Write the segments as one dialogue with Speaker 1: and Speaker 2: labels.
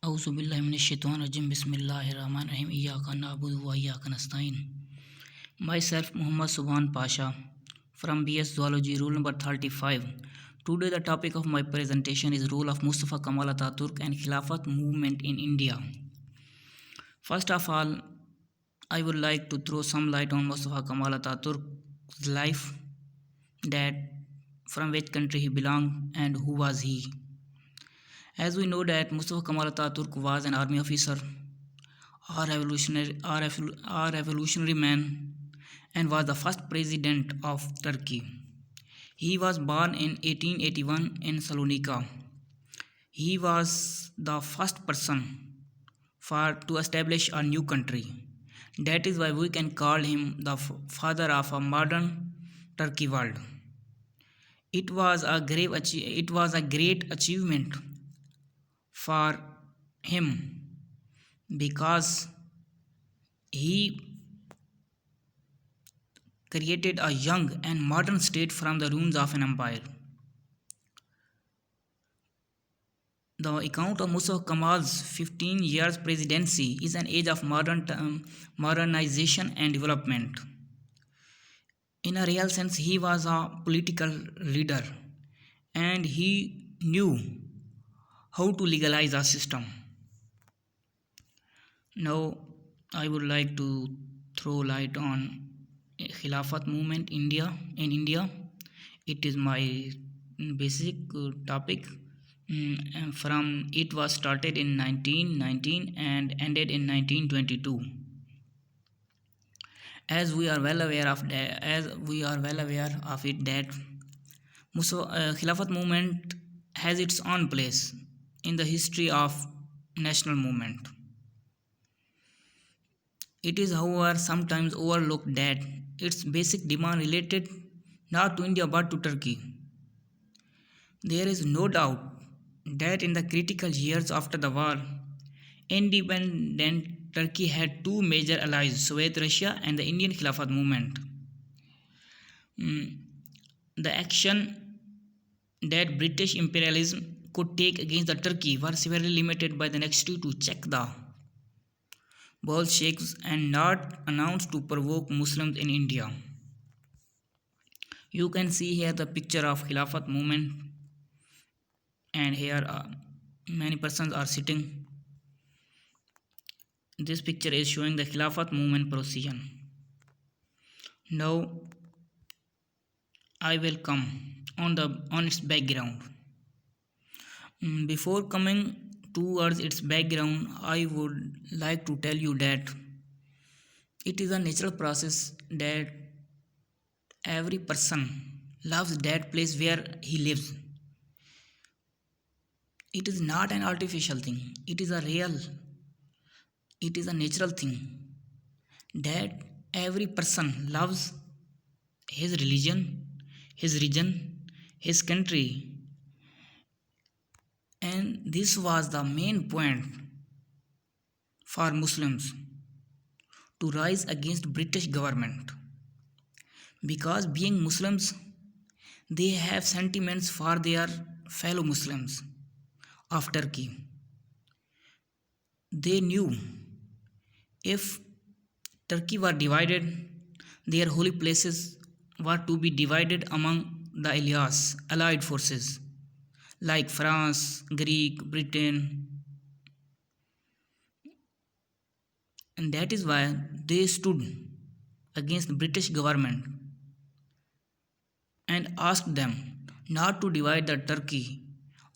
Speaker 1: Auzubillahiminash-shaytanir-rajim. Bismillahir-rahmanir-rahim. Iyyaka na'budu wa iyyaka nasta'in. Myself Muhammad Subhan Pasha from BS Zoology, rule number 35. Today the topic of my presentation is role of Mustafa Kemal Ataturk and Khilafat movement in India. First of all, I would like to throw some light on Mustafa Kemal Ataturk's life, that from which country he belonged and who was he. As we know that Mustafa Kemal Ataturk was an army officer, a revolutionary man, and was the first president of Turkey. He was born in 1881 in Salonika. He was the first person to establish a new country. That is why we can call him the father of a modern Turkey world. It was a great achievement for him because he created a young and modern state from the ruins of an empire. The account of Mustafa Kemal's 15 years presidency is an age of modernization and development. In a real sense, he was a political leader and he knew how to legalize a system. Now, I would like to throw light on Khilafat movement in India. It is my basic topic. It was started in 1919 and ended in 1922. As we are well aware of it, that Khilafat movement has its own place in the history of national movement. It is, however, sometimes overlooked that its basic demand related not to India but to Turkey. There is no doubt that in the critical years after the war, independent Turkey had two major allies, Soviet Russia and the Indian Khilafat movement. The action that British imperialism could take against the Turkey were severely limited by the necessity to check the Bolsheviks and not announced to provoke Muslims in India. You can see here the picture of Khilafat movement, and here many persons are sitting. This picture is showing the Khilafat movement procession. Now I will come on its background. Before coming towards its background, I would like to tell you that it is a natural process that every person loves that place where he lives. It is not an artificial thing. It is a natural thing that every person loves his religion, his region, his country. And this was the main point for Muslims to rise against British government, because being Muslims, they have sentiments for their fellow Muslims of Turkey. They knew if Turkey were divided, their holy places were to be divided among the allied forces like France, Greek, Britain. And that is why they stood against the British government and asked them not to divide the Turkey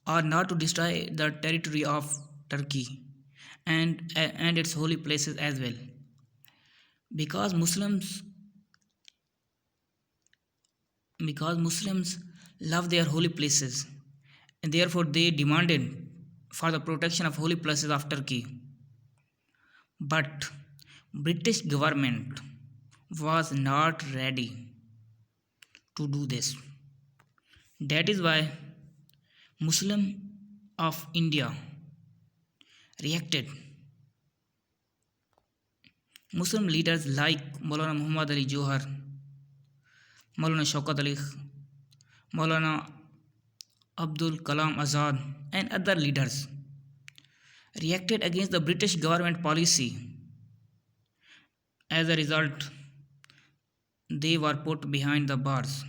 Speaker 1: or not to destroy the territory of Turkey and its holy places as well. Because Muslims love their holy places, and therefore they demanded for the protection of holy places of Turkey. But British government was not ready to do this. That is why Muslim of India reacted. Muslim leaders like Maulana Muhammad Ali Johar, Maulana Shaukat Ali, Maulana Abdul Kalam Azad and other leaders reacted against the British government policy. As a result, they were put behind the bars.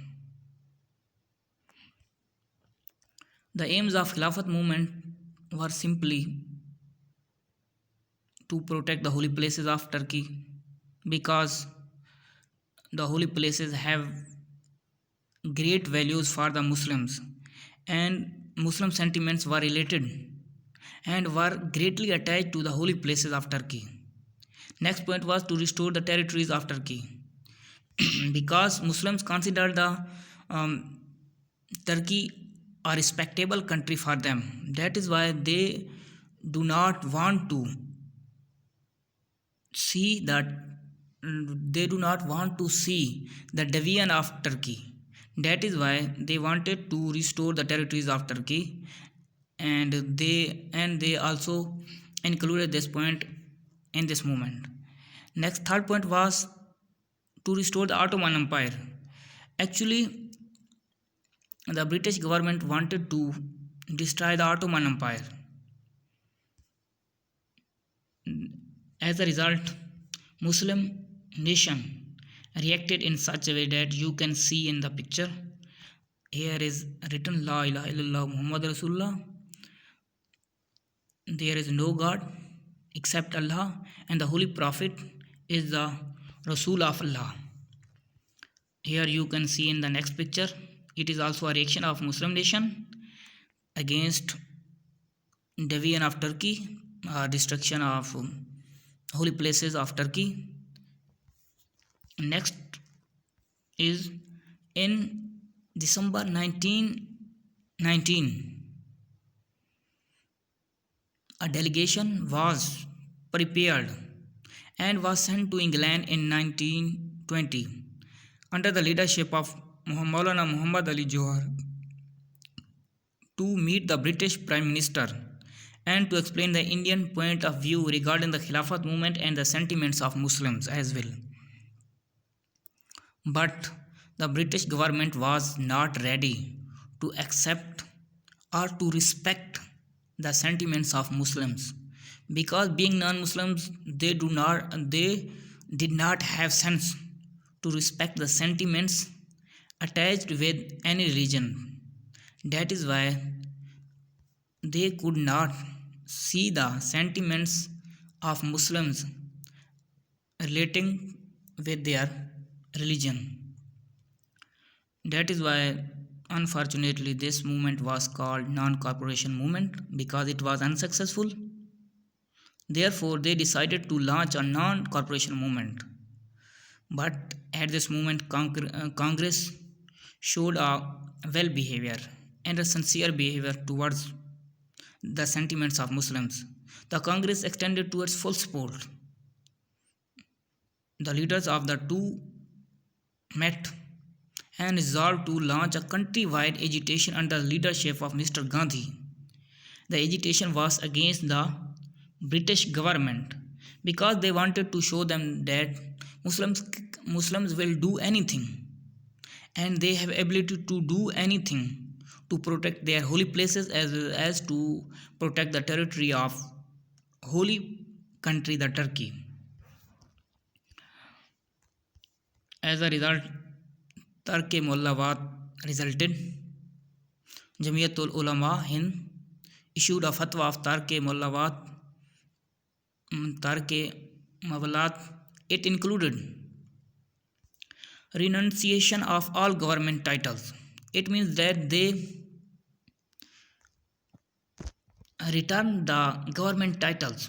Speaker 1: The aims of Khilafat movement were simply to protect the holy places of Turkey, because the holy places have great values for the Muslims, and Muslim sentiments were related and were greatly attached to the holy places of Turkey. Next point was to restore the territories of Turkey because Muslims consider the um, Turkey a respectable country for them. That is why they do not want to see that they do not want to see the division of Turkey. That is why they wanted to restore the territories of Turkey, and they also included this point in this movement. Next, third point was to restore the Ottoman Empire. Actually, the British government wanted to destroy the Ottoman Empire. As a result, Muslim nation reacted in such a way that you can see in the picture. Here is written La ilaha illallah Muhammad Rasulullah. There is no God except Allah, and the Holy Prophet is the Rasul of Allah. Here you can see in the next picture. It is also a reaction of Muslim nation against division of Turkey, destruction of holy places of Turkey. Next is in December 1919, a delegation was prepared and was sent to England in 1920 under the leadership of Maulana Muhammad Ali Johar to meet the British Prime Minister and to explain the Indian point of view regarding the Khilafat movement and the sentiments of Muslims as well. But the British government was not ready to accept or to respect the sentiments of Muslims, because being non-Muslims they did not have sense to respect the sentiments attached with any religion. That is why they could not see the sentiments of Muslims relating with their religion. That is why unfortunately this movement was called non-corporation movement, because it was unsuccessful. Therefore they decided to launch a non-corporation movement. But at this moment Congress showed a well behavior and a sincere behavior towards the sentiments of Muslims. The Congress extended to its full support. The leaders of the two met and resolved to launch a countrywide agitation under the leadership of Mr. Gandhi. The agitation was against the British government because they wanted to show them that Muslims will do anything, and they have ability to do anything to protect their holy places as well as to protect the territory of holy country, the Turkey. As a result, Tark-e-Mollawat resulted. Jamiatul Ulama Hind issued a fatwa of Tark-e-Mawlat. It included renunciation of all government titles. It means that they returned the government titles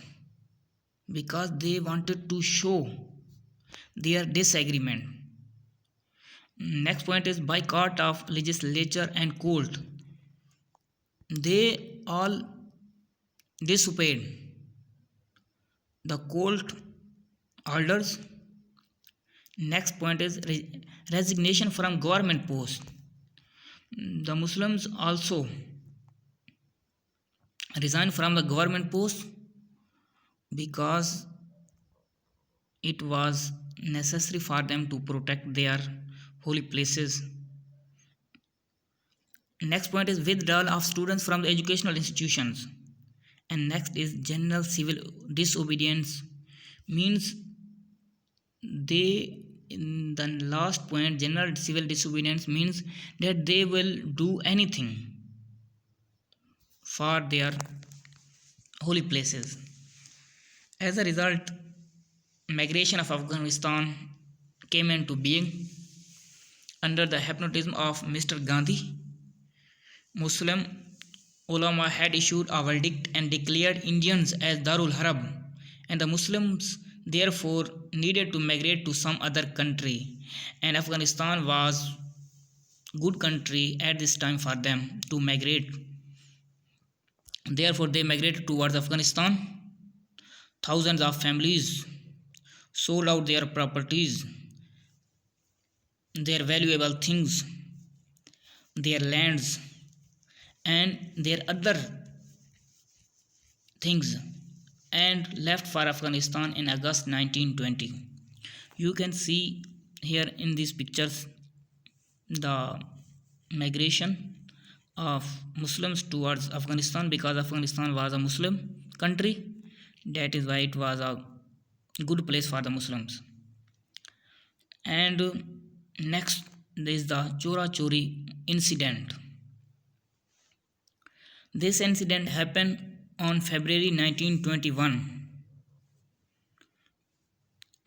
Speaker 1: because they wanted to show their disagreement. Next point is boycott of legislature and court. They all disobeyed the court orders. Next point is resignation from government post. The Muslims also resigned from the government post because it was necessary for them to protect their holy places. Next point is withdrawal of students from the educational institutions. And next is general civil disobedience, means they, in the last point, general civil disobedience means that they will do anything for their holy places. As a result, migration of Afghanistan came into being under the hypnotism of Mr. Gandhi. Muslim ulama had issued a verdict and declared Indians as Darul Harb, and the Muslims therefore needed to migrate to some other country, and Afghanistan was good country at this time for them to migrate. Therefore they migrated towards Afghanistan. Thousands of families sold out their properties, their valuable things, their lands, and their other things, and left for Afghanistan in August 1920. You can see here in these pictures the migration of Muslims towards Afghanistan, because Afghanistan was a Muslim country. That is why it was a good place for the Muslims. And next is the Chora Chori incident. This incident happened on February 1921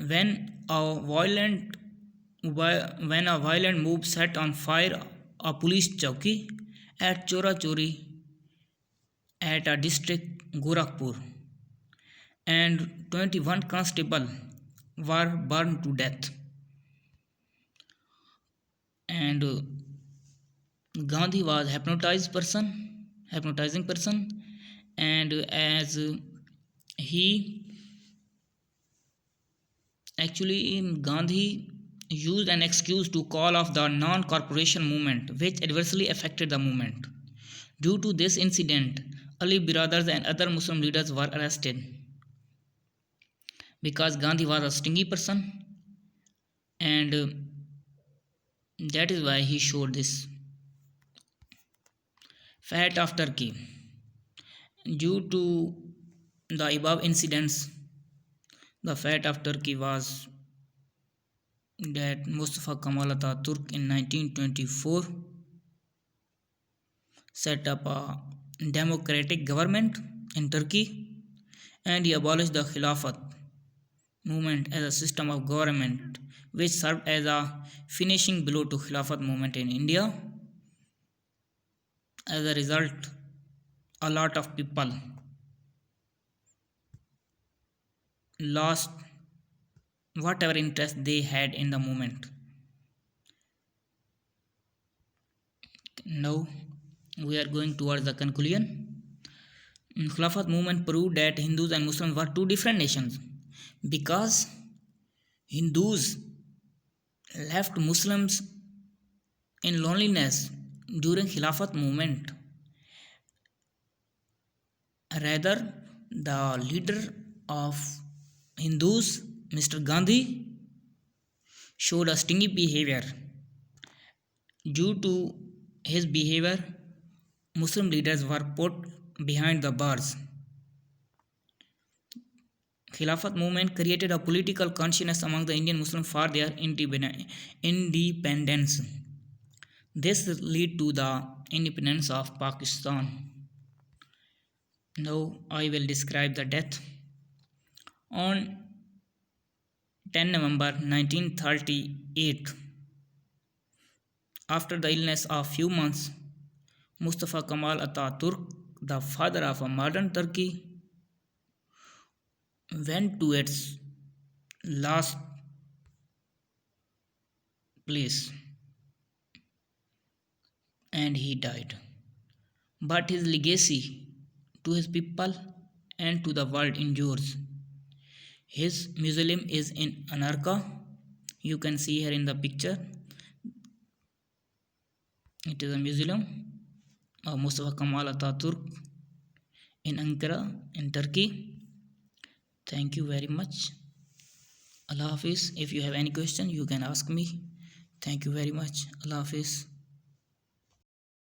Speaker 1: when a violent mob set on fire a police chowki at Chora Chori at a district Gorakhpur, and 21 constables were burned to death. And Gandhi was hypnotizing person, and as he actually Gandhi used an excuse to call off the non-corporation movement, which adversely affected the movement. Due to this incident, Ali Biradars and other Muslim leaders were arrested, because Gandhi was a stingy person, and that is why he showed this. Fat of Turkey. Due to the above incidents, the fate of Turkey was that Mustafa Kemal Atatürk in 1924 set up a democratic government in Turkey, and he abolished the Khilafat movement as a system of government, which served as a finishing blow to Khilafat movement in India. As a result, a lot of people lost whatever interest they had in the movement. Now we are going towards the conclusion. Khilafat movement proved that Hindus and Muslims were two different nations, because Hindus left Muslims in loneliness during Khilafat movement. Rather, the leader of Hindus, Mr. Gandhi, showed a stingy behavior. Due to his behavior, Muslim leaders were put behind the bars. Khilafat movement created a political consciousness among the Indian Muslims for their independence. This led to the independence of Pakistan. Now I will describe the death. On 10 November 1938, after the illness of few months, Mustafa Kemal Atatürk, the father of a modern Turkey, went to its last place and he died. But his legacy to his people and to the world endures. His mausoleum is in Anarka. You can see here in the picture. It is a mausoleum of Mustafa Kemal Atatürk in Ankara in Turkey. Thank you very much. Allah Hafiz. If you have any question, you can ask me. Thank you very much. Allah Hafiz.